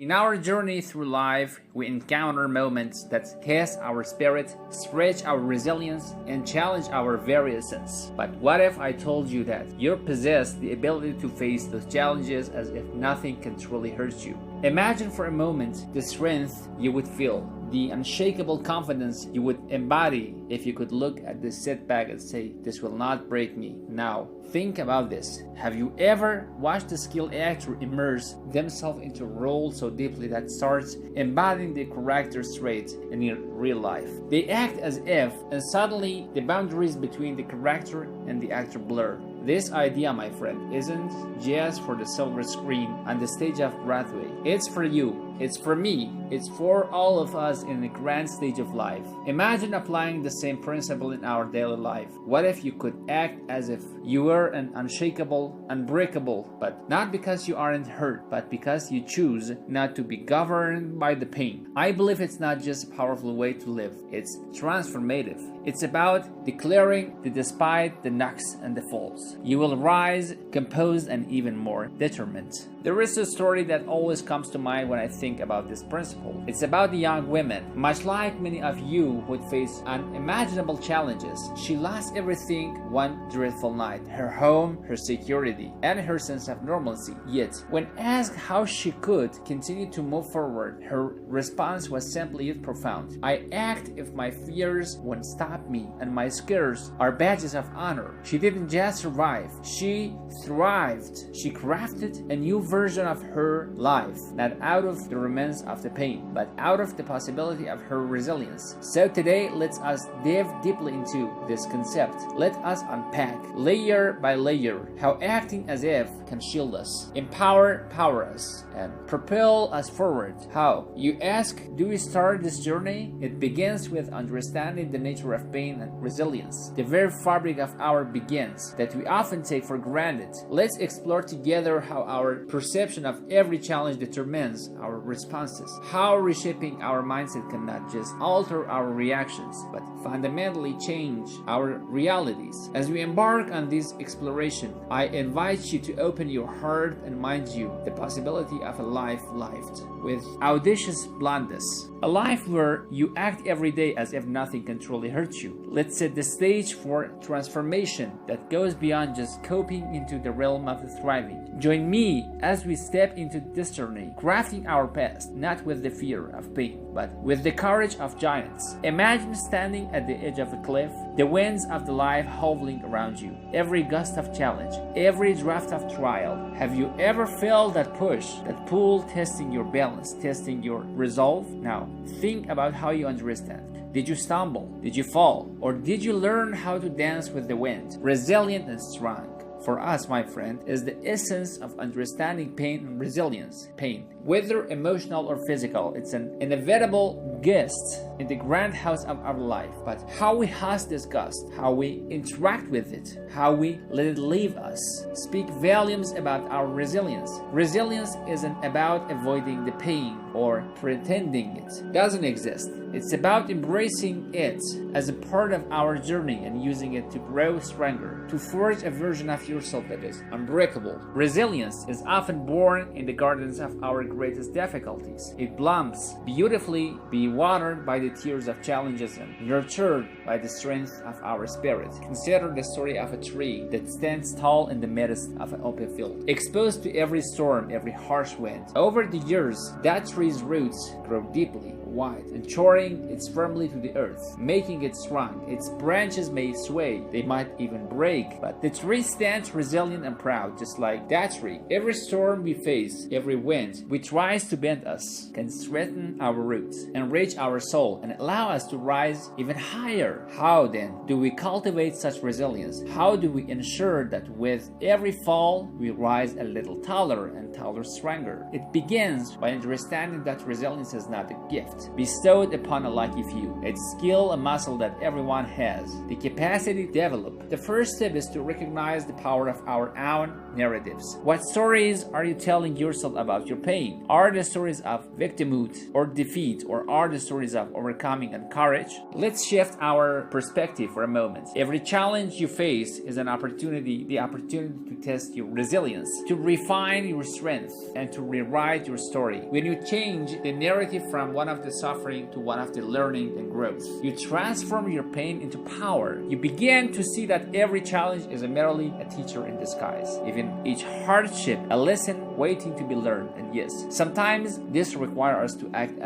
In our journey through life, we encounter moments that test our spirit, stretch our resilience, and challenge our very essence. But what if I told you that you possess the ability to face those challenges as if nothing can truly hurt you? Imagine for a moment the strength you would feel, the unshakable confidence you would embody if you could look at this setback and say, "This will not break me." Now, think about this. Have you ever watched a skilled actor immerse themselves into a role so deeply that starts embodying the character's traits in your real life? They act as if, and suddenly the boundaries between the character and the actor blur. This idea, my friend, isn't just for the silver screen on the stage of Broadway. It's for you. It's for me. It's for all of us in the grand stage of life. Imagine applying the same principle in our daily life. What if you could act as if you were an unshakable, unbreakable, but not because you aren't hurt, but because you choose not to be governed by the pain? I believe it's not just a powerful way to live. It's transformative. It's about declaring that despite the knocks and the falls, you will rise composed and even more determined. There is a story that always comes to mind when I think about this principle. It's about a young woman. Much like many of you would face unimaginable challenges, she lost everything one dreadful night: her home, her security, and her sense of normalcy. Yet, when asked how she could continue to move forward, her response was simply yet profound. "I act if my fears won't stop me, and my scares are badges of honor." She didn't just survive, she thrived. She crafted a new version of her life, not out of the remains of the pain, but out of the possibility of her resilience. So today, let us dive deeply into this concept. Let us unpack, layer by layer, how acting as if can shield us, empower us, and propel us forward. How? You ask, do we start this journey? It begins with understanding the nature of pain and resilience, the very fabric of our begins that we often take for granted. Let's explore together how our perception of every challenge determines our responses, how reshaping our mindset can not just alter our reactions, but fundamentally change our realities. As we embark on this exploration, I invite you to open your heart and mind you the possibility of a life lived with audacious blindness, a life where you act every day as if nothing can truly hurt you. Let's set the stage for transformation that goes beyond just coping into the realm of thriving. Join me as we step into this journey, crafting our past, not with the fear of pain, but with the courage of giants. Imagine standing at the edge of a cliff, the winds of the life howling around you, every gust of challenge, every draft of trial. Have you ever felt that push, that pull, testing your balance, testing your resolve? Now, think about how you understand. Did you stumble? Did you fall? Or did you learn how to dance with the wind, resilient and strong? For us, my friend, is the essence of understanding pain and resilience. Pain, whether emotional or physical, it's an inevitable guest in the grand house of our life. But how we host this gust, how we interact with it, how we let it leave us, speak volumes about our resilience. Resilience isn't about avoiding the pain or pretending it doesn't exist. It's about embracing it as a part of our journey and using it to grow stronger, to forge a version of yourself that is unbreakable. Resilience is often born in the gardens of our greatest difficulties. It blooms beautifully, be watered by the tears of challenges and nurtured by the strength of our spirit. Consider the story of a tree that stands tall in the midst of an open field, exposed to every storm, every harsh wind. Over the years, that tree's roots grow deeply, wide, and shoring it firmly to the earth, making it strong. Its branches may sway, they might even break, but the tree stands resilient and proud, just like that tree. Every storm we face, every wind which tries to bend us, can strengthen our roots, enrich our soul, and allow us to rise even higher. How then do we cultivate such resilience? How do we ensure that with every fall, we rise a little taller and taller stronger? It begins by understanding that resilience is not a gift. gift bestowed upon a lucky few. It's a skill, a muscle that everyone has, the capacity to develop. The first step is to recognize the power of our own narratives. What stories are you telling yourself about your pain? Are the stories of victimhood or defeat, or are the stories of overcoming and courage? Let's shift our perspective for a moment. Every challenge you face is an opportunity, the opportunity to test your resilience, to refine your strength, and to rewrite your story. When you change the narrative from one of the suffering to one of the learning and growth, you transform your pain into power. You begin to see that every challenge is merely a teacher in disguise. Even each hardship, a lesson waiting to be learned. And yes, sometimes this requires us to act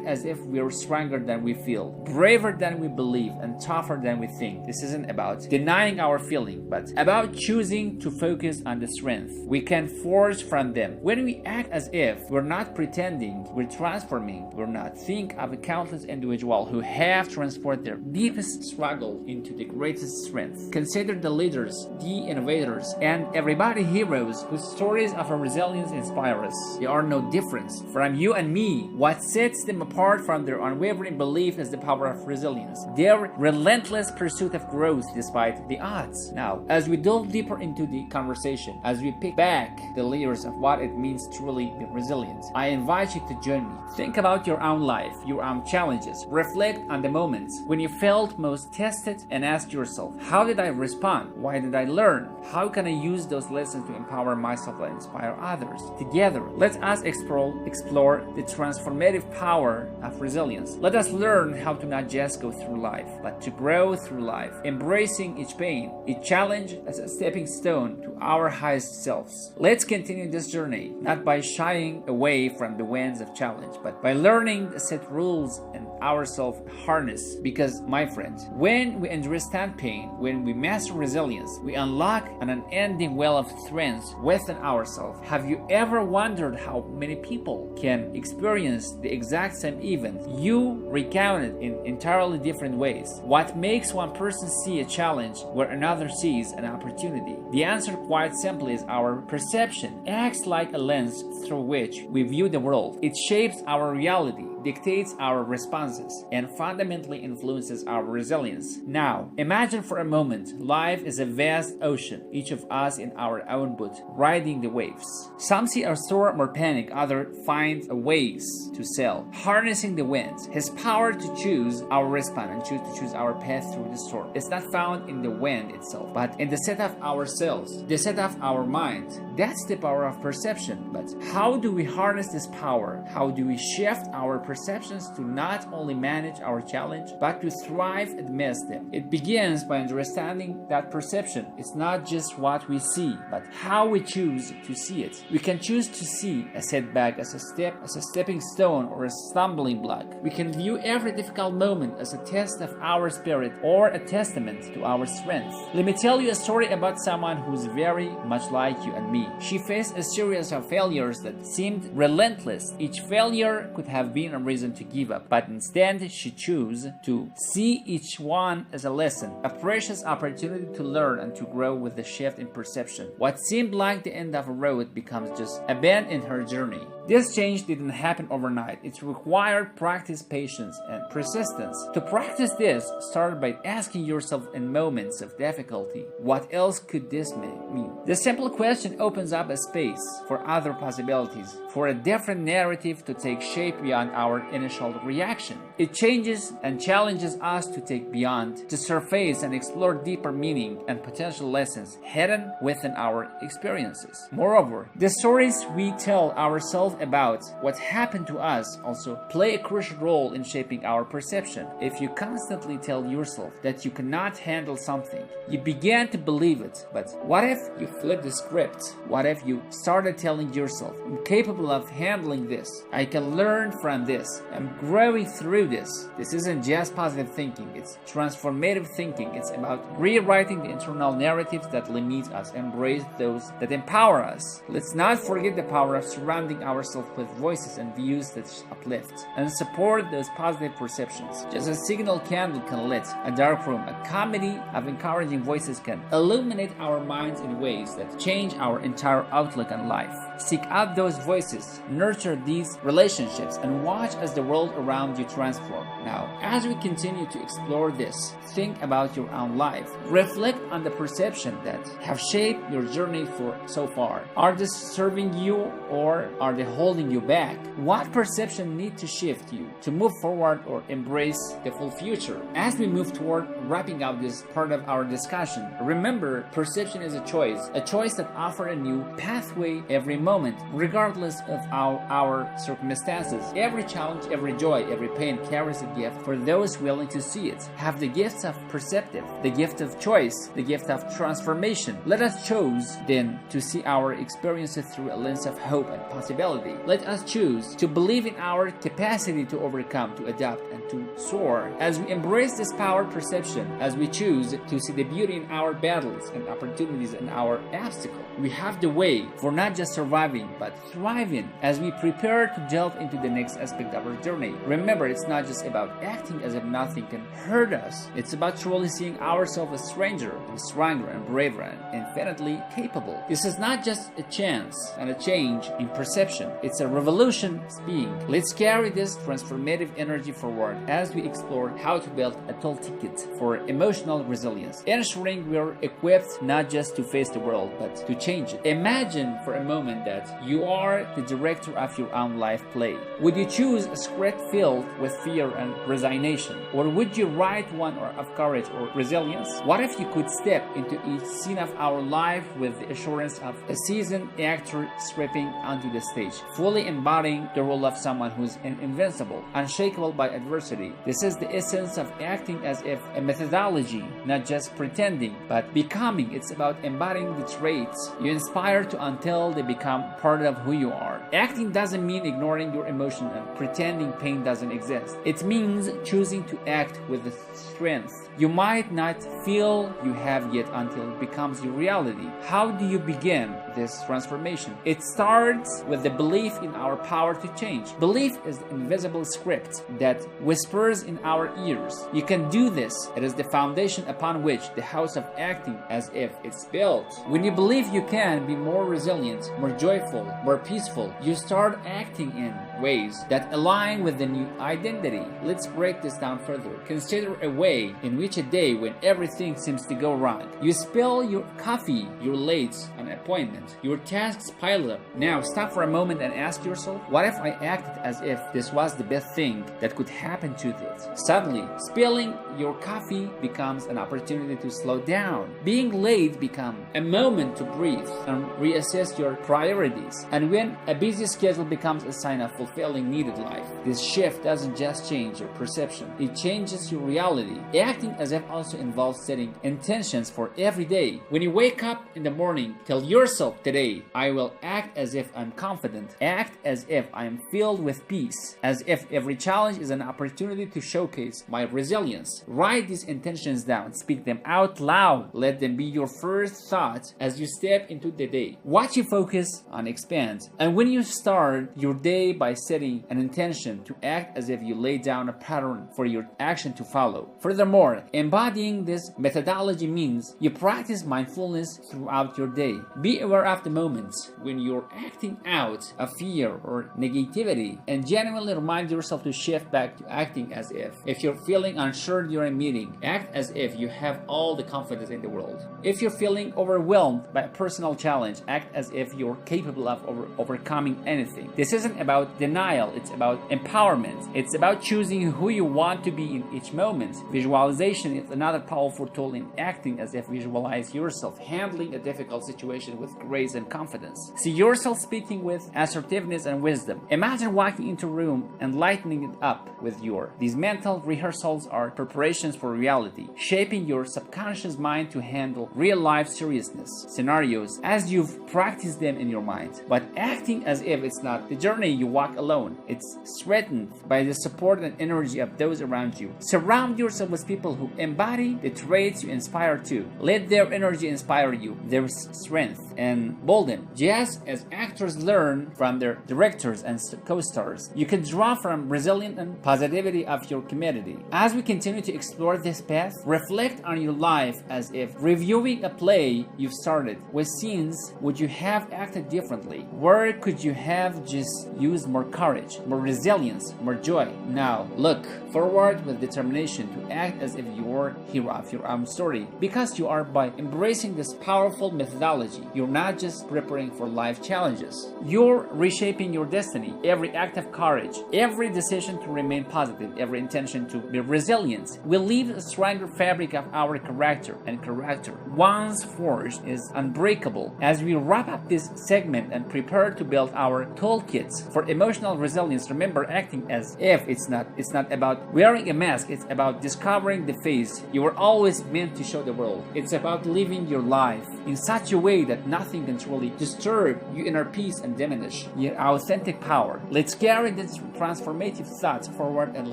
as if we're stronger than we feel, braver than we believe, and tougher than we think. This isn't about denying our feeling, but about choosing to focus on the strength we can forge from them. When we act as if we're not pretending, we're transforming. We're not. Think of a countless individual who have transformed their deepest struggle into the greatest strength. Consider the leaders, the innovators, and everybody heroes whose stories of resilience inspire us. They are no different from you and me. What sets them apart from their unwavering belief is the power of resilience, their relentless pursuit of growth despite the odds. Now, as we delve deeper into the conversation, as we pick back the layers of what it means to truly be resilient, I invite you to join me. Think about your own life, your own challenges. Reflect on the moments when you felt most tested and ask yourself, how did I respond? Why did I learn? How can I use those lessons to empower myself and inspire others? Together, let us explore the transformative power of resilience. Let us learn how to not just go through life, but to grow through life, embracing each pain, each challenge as a stepping stone to our highest selves. Let's continue this journey, not by shying away from the winds of challenge, but by learning to set rules and ourselves harness. Because, my friends, when we understand pain, when we master resilience, we unlock an unending well of strength within ourselves. Have you ever wondered how many people can experience the exact same event you recounted in entirely different ways? What makes one person see a challenge where another sees an opportunity? The answer, quite simply, is our perception. It acts like a lens through which we view the world. It shapes our reality, dictates our responses, and fundamentally influences our resilience. Now, imagine for a moment, life is a vast ocean, each of us in our own boat, riding the waves. Some see a storm or panic, others find ways to sail, harnessing the winds. His power to choose our response and to choose our path through the storm is not found in the wind itself, but in the set of our sails, the set of our mind. That's the power of perception. But how do we harness this power? How do we shift our perceptions to not only manage our challenge, but to thrive amidst them? It begins by understanding that perception is not just what we see, but how we choose to see it. We can choose to see a setback as a stepping stone or a stumbling block. We can view every difficult moment as a test of our spirit or a testament to our strength. Let me tell you a story about someone who's very much like you and me. She faced a series of failures that seemed relentless. Each failure could have been a reason to give up, but instead she chose to see each one as a lesson, a precious opportunity to learn and to grow. With the shift in perception, what seemed like the end of a road becomes just a bend in her journey. This change didn't happen overnight. It required practice, patience, and persistence. To practice this, start by asking yourself in moments of difficulty, what else could this mean? The simple question opens up a space for other possibilities, for a different narrative to take shape beyond our initial reaction. It changes and challenges us to take beyond the surface and explore deeper meaning and potential lessons hidden within our experiences. Moreover, the stories we tell ourselves about what happened to us also play a crucial role in shaping our perception. If you constantly tell yourself that you cannot handle something, you begin to believe it. But what if you flip the script? What if you started telling yourself, I'm capable of handling this, I can learn from this, I'm growing through this? This isn't just positive thinking, it's transformative thinking. It's about rewriting the internal narratives that limit us, embrace those that empower us. Let's not forget the power of surrounding ourselves yourself with voices and views that uplift and support those positive perceptions. Just as a signal candle can lit a dark room, a comedy of encouraging voices can illuminate our minds in ways that change our entire outlook on life. Seek out those voices, nurture these relationships, and watch as the world around you transform. Now, as we continue to explore this, think about your own life. Reflect on the perception that have shaped your journey for so far. Are they serving you or are they holding you back? What perception need to shift you to move forward or embrace the full future? As we move toward wrapping up this part of our discussion, remember, perception is a choice that offers a new pathway every moment, regardless of our circumstances. Every challenge, every joy, every pain carries a gift for those willing to see it. Have the gifts of perceptive, the gift of choice, the gift of transformation. Let us choose then to see our experiences through a lens of hope and possibility. Let us choose to believe in our capacity to overcome, to adapt, and to soar. As we embrace this powered perception, as we choose to see the beauty in our battles and opportunities and our obstacles, we have the way for not just surviving but thriving as we prepare to delve into the next aspect of our journey. Remember, it's not just about acting as if nothing can hurt us. It's about truly seeing ourselves as stranger and stronger and braver and infinitely capable. This is not just a chance and a change in perception. It's a revolution being. Let's carry this transformative energy forward as we explore how to build a toolkit for emotional resilience, ensuring we're equipped not just to face the world but to change it. Imagine for a moment that you are the director of your own life play. Would you choose a script filled with fear and resignation, or would you write one of courage or resilience? What if you could step into each scene of our life with the assurance of a seasoned actor stepping onto the stage, fully embodying the role of someone who's invincible, unshakable by adversity? This is the essence of acting as if a methodology, not just pretending, but becoming. It's about embodying the traits you inspire to until they become part of who you are. Acting doesn't mean ignoring your emotion and pretending pain doesn't exist. It means choosing to act with the strength you might not feel you have yet until it becomes your reality. How do you begin this transformation? It starts with the belief in our power to change. Belief is the invisible script that whispers in our ears. You can do this. It is the foundation upon which the house of acting as if it's built. When you believe you can be more resilient, more joyful, more peaceful, you start acting in ways that align with the new identity. Let's break this down further. Consider a way in which a day when everything seems to go wrong. You spill your coffee, you're late on an appointment, your tasks pile up. Now stop for a moment and ask yourself, what if I acted as if this was the best thing that could happen to this? Suddenly, spilling your coffee becomes an opportunity to slow down. Being late becomes a moment to breathe and reassess your priorities. And when a busy schedule becomes a sign of fulfilling needed life, this shift doesn't just change your perception, it changes your reality. Acting as if also involves setting intentions for every day. When you wake up in the morning, tell yourself, today I will act as if I'm confident, act as if I am filled with peace, as if every challenge is an opportunity to showcase my resilience. Write these intentions down, speak them out loud, let them be your first thoughts as you step into the day. What you focus on expands, and when you start your day by setting an intention to act as if you lay down a pattern for your action to follow. Furthermore, embodying this methodology means you practice mindfulness throughout your day. Be aware of the moments when you're acting out of fear or negativity and genuinely remind yourself to shift back to acting as if. If you're feeling unsure during a meeting, act as if you have all the confidence in the world. If you're feeling overwhelmed by a personal challenge, act as if you're capable of overcoming anything. This isn't about denial, it's about empowerment. It's about choosing who you want to be in each moment. Visualization is another powerful tool in acting as if. Visualize yourself handling a difficult situation with grace and confidence. See yourself speaking with assertiveness and wisdom. Imagine walking into a room and lighting it up with your. These mental rehearsals are preparations for reality, shaping your subconscious mind to handle real-life seriousness scenarios as you've practiced them in your mind. But acting as as if it's not the journey you walk alone. It's strengthened by the support and energy of those around you. Surround yourself with people who embody the traits you inspire to. Let their energy inspire you, their strength, and bolden. Just as actors learn from their directors and co-stars, you can draw from resilience and positivity of your community. As we continue to explore this path, reflect on your life as if reviewing a play you've started. What scenes would you have acted differently? Where could you have just used more courage, more resilience, more joy? Now, look forward with determination to act as if you're hero of your own story, because you are. By embracing this powerful methodology, you're not just preparing for life challenges, you're reshaping your destiny. Every act of courage, every decision to remain positive, every intention to be resilient will leave a stronger fabric of our character, and character, once forged, is unbreakable. As we wrap up this segment and prepare to build our toolkits for emotional resilience, remember, acting as if it's not about wearing a mask, it's about discovering the face you were always meant to show the world. It's about living your life in such a way that nothing can truly disturb your inner peace and diminish your authentic power. Let's carry this transformative thoughts forward, and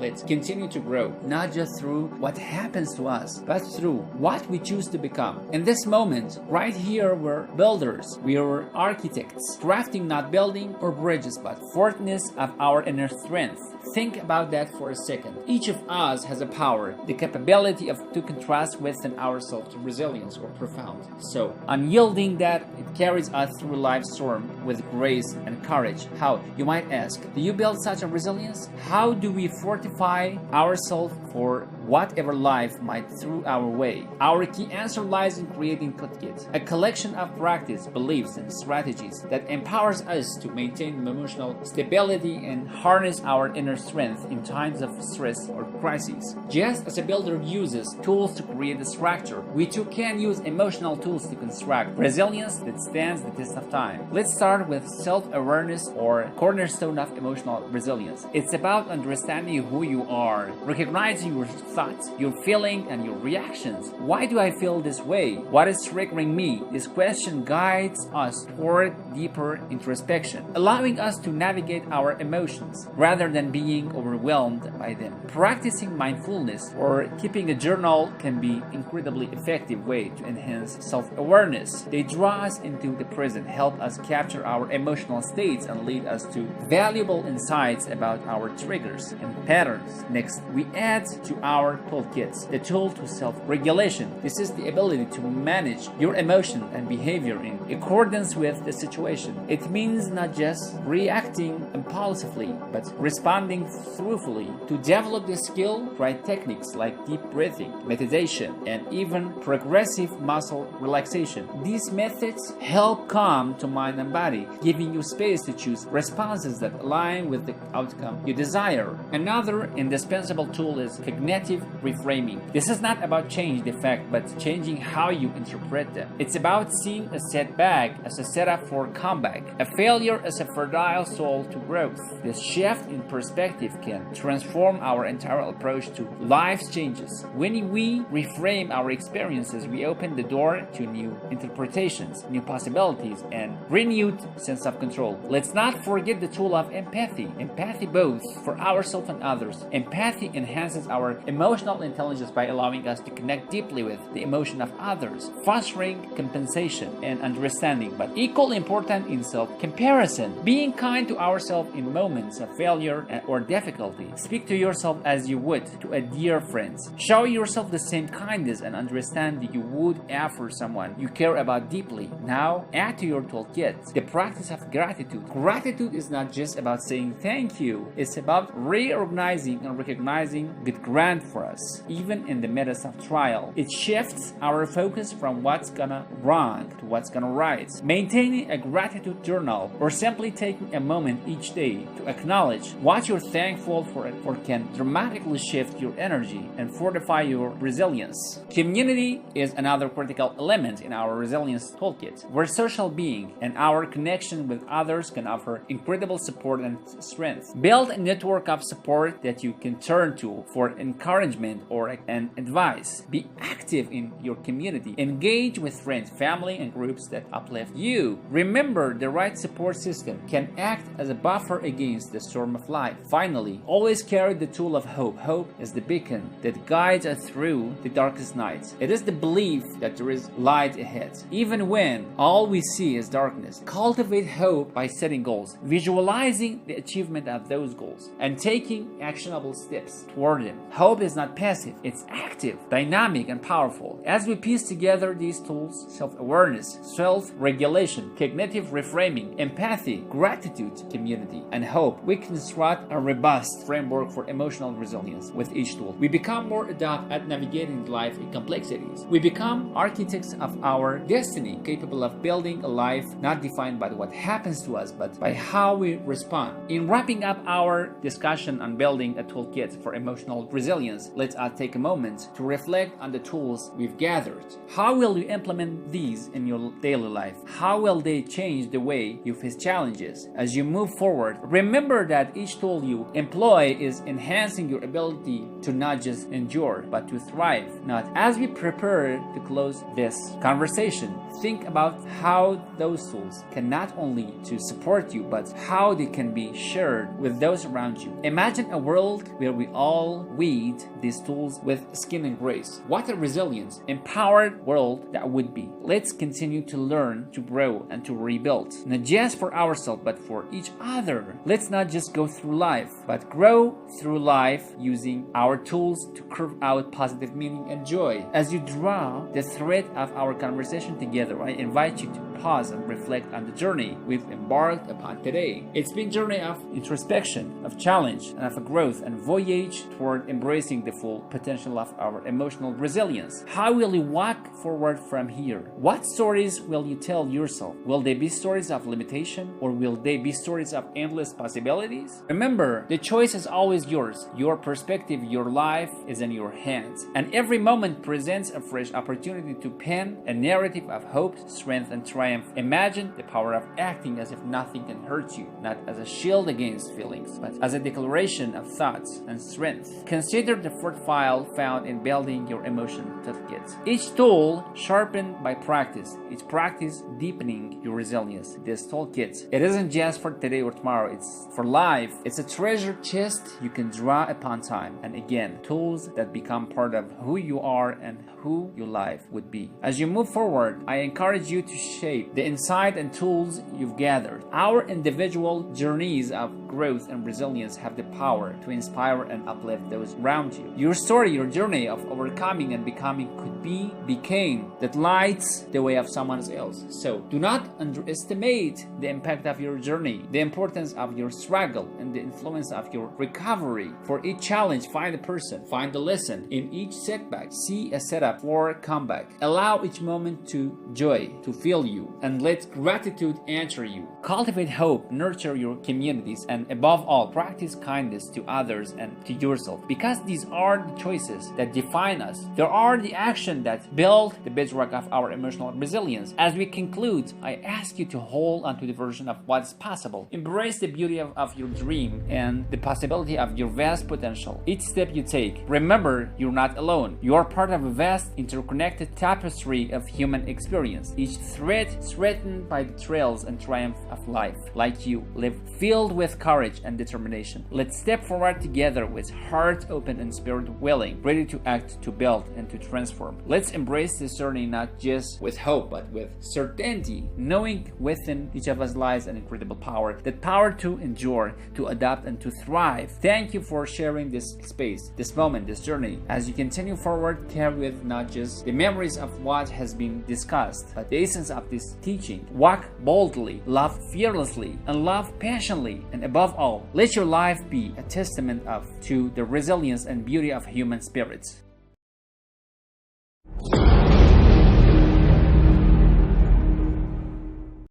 let's continue to grow, not just through what happens to us, but through what we choose to become. In this moment, right here, we're builders, we are architects, crafting not building or bridges, but fortness of our inner strength. Think about that for a second. Each of us has a power, the capability to contrast within ourselves to resilience or profound. So, unyielding that, it carries us through life's storm with grace and courage. How, you might ask, do you build such a resilience? How do we fortify ourselves for whatever life might throw our way? Our key answer lies in creating Toolkit, a collection of practice, beliefs, and strategies that empowers us to maintain emotional stability and harness our inner strength in times of stress or crises. Just as a builder uses tools to create a structure, we too can use emotional tools to construct resilience that stands the test of time. Let's start with self-awareness, or cornerstone of emotional resilience. It's about understanding who you are, recognizing your thoughts, your feeling, and your reactions. Why do I feel this way? What is triggering me? This question guides us toward deeper introspection, allowing us to navigate our emotions rather than being overwhelmed by them. Practicing mindfulness or keeping a journal can be an incredibly effective way to enhance self-awareness. They draw us into the present, help us capture our emotional states, and lead us to valuable insights about our triggers and patterns. Next, we add to our toolkits the tool to self-regulation. This is the ability to manage your emotion and behavior in accordance with the situation. It means not just reacting impulsively, but responding truthfully. To develop this skill, try techniques like deep breathing, meditation, and even progressive muscle relaxation. These methods help calm to mind and body, giving you space to choose responses that align with the outcome you desire. Another indispensable tool is cognitive reframing. This is not about changing the fact, but changing how you interpret them. It's about seeing a setback as a setup for comeback, a failure as a fertile soil to growth. This shift in perspective can transform our entire approach to life's changes. When we reframe our experiences, we open the door to new interpretations, new possibilities, and renewed sense of control. Let's not forget the tool of empathy. Empathy both for ourselves and others. Empathy enhances our emotional intelligence by allowing us to connect deeply with the emotion of others, fostering compensation and understanding. But equally important in self-comparison, being kind to ourselves in moments of failure or difficulty. Speak to yourself as you would to a dear friend. Show yourself the same kindness and understanding you would offer someone you care about deeply. Now, add to your toolkit the practice of gratitude. Gratitude is not just about saying thank you, it's about reorganizing and recognizing good grant for us, even in the midst of trial. It shifts our focus from what's gonna wrong to what's gonna right. Maintaining a gratitude journal or simply taking a moment each day to acknowledge what you're thankful for can dramatically shift your energy and fortify your resilience. Community is another critical element in our resilience toolkit. We're a social being, and our connection with others can offer incredible support and strength. Build a network of support that you can turn to for encouragement encouragement or an advice. Be active in your community. Engage with friends, family, and groups that uplift you. Remember, the right support system can act as a buffer against the storm of life. Finally, always carry the tool of hope. Hope is the beacon that guides us through the darkest nights. It is the belief that there is light ahead, even when all we see is darkness. Cultivate hope by setting goals, visualizing the achievement of those goals, and taking actionable steps toward them. Hope is not passive, it's active, dynamic, and powerful. As we piece together these tools, self-awareness, self-regulation, cognitive reframing, empathy, gratitude, community, and hope, we construct a robust framework for emotional resilience. With each tool, we become more adept at navigating life in complexities. We become architects of our destiny, capable of building a life not defined by what happens to us, but by how we respond. In wrapping up our discussion on building a toolkit for emotional resilience, let's take a moment to reflect on the tools we've gathered. How will you implement these in your daily life? How will they change the way you face challenges? As you move forward, remember that each tool you employ is enhancing your ability to not just endure, but to thrive. Now, as we prepare to close this conversation, think about how those tools can not only to support you, but how they can be shared with those around you. Imagine a world where we all wield these tools with skin and grace. What a resilient, empowered world that would be. Let's continue to learn, to grow, and to rebuild. Not just for ourselves, but for each other. Let's not just go through life, but grow through life using our tools to carve out positive meaning and joy. As you draw the thread of our conversation together, I invite you to pause and reflect on the journey we've embarked upon today. It's been a journey of introspection, of challenge, and of a growth and voyage toward embracing the full potential of our emotional resilience. How will you walk forward from here? What stories will you tell yourself? Will they be stories of limitation, or will they be stories of endless possibilities? Remember, the choice is always yours. Your perspective, your life is in your hands, and every moment presents a fresh opportunity to pen a narrative of hope, strength, and triumph. Imagine the power of acting as if nothing can hurt you, not as a shield against feelings, but as a declaration of thoughts and strength. Consider the fourth file found in building your emotion toolkit. Each tool sharpened by practice, each practice deepening your resilience. This toolkit, it isn't just for today or tomorrow, it's for life. It's a treasure chest you can draw upon time and again, tools that become part of who you are and who your life would be. As you move forward, I encourage you to shape the insight and tools you've gathered. Our individual journeys of growth and resilience have the power to inspire and uplift those around you. Your story, your journey of overcoming and becoming could be became that lights the way of someone else. So do not underestimate the impact of your journey, the importance of your struggle, and the influence of your recovery. For each challenge, find a person, find a lesson. In each setback, see a setup for comeback. Allow each moment to joy to fill you, and let gratitude enter you. Cultivate hope, nurture your communities, and above all, practice kindness to others and to yourself, because these are the choices that define us. There are the actions that build the bedrock of our emotional resilience. As we conclude, I ask you to hold onto the version of what's possible. Embrace the beauty of your dream and the possibility of your vast potential. Each step you take, remember you're not alone. You are part of a vast, interconnected tapestry of human experience. Each thread threatened by the trails and triumph of life. Like you, live filled with courage and determination. Let's step forward together with heart open and spirit willing, ready to act, to build, and to transform. Let's embrace this journey not just with hope, but with certainty, knowing within each of us lies an incredible power, that power to endure, to adapt, and to thrive. Thank you for sharing this space, this moment, this journey. As you continue forward, carry with not just the memories of what has been discussed, but the essence of this teaching. Walk boldly, love fearlessly, and love passionately, and above all, let your life be a testament to the resilience and beauty of human spirits.